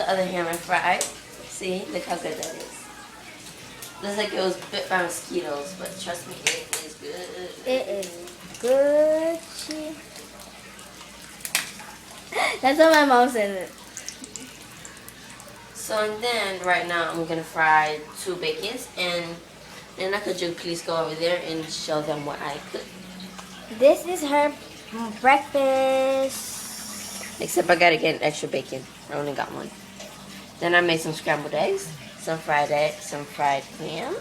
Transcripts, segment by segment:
the other ham I fried. See, look how good that is. Looks like it was bit by mosquitoes, but trust me, it is good. It is good. That's what my mom said. So and then right now I'm gonna fry 2 bacons, and then could you please go over there and show them what I cooked? This is her breakfast. Except I gotta get an extra bacon. I only got one. Then I made some scrambled eggs, some fried ham,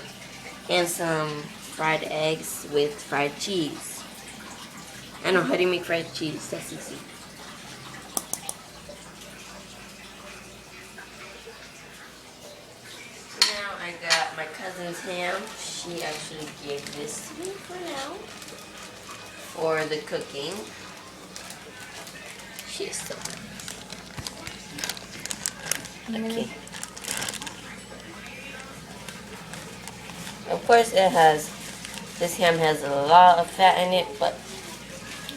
and some fried eggs with fried cheese. I know, how do you make fried cheese? That's easy. Now I got my cousin's ham. She actually gave this to me for now. For the cooking. She's so nice. Okay. Of course this ham has a lot of fat in it, but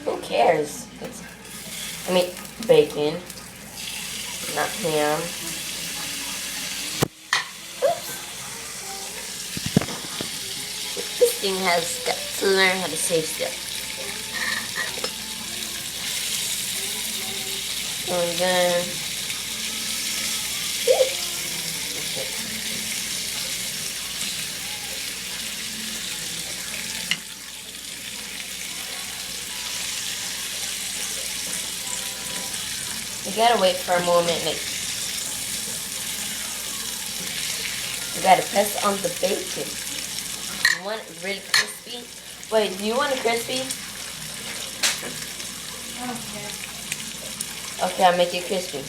who cares? Bacon, not ham. Oops. This thing has got to learn how to say stuff. And then you gotta wait for a moment. You gotta press on the bacon. You want it really crispy? Wait, do you want it crispy? I don't care. Okay, I'll make it crispy.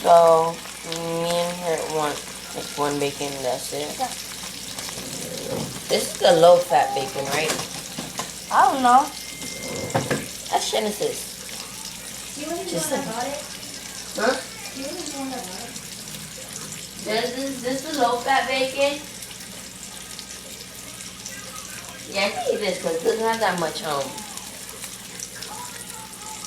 So, me and her want like 1 bacon, that's it. Yeah. This is the low-fat bacon, right? I don't know. That's Genesis. You want to Just know about it? Huh? You want to know about it? This the low-fat bacon? Yeah, I think it is because it doesn't have that much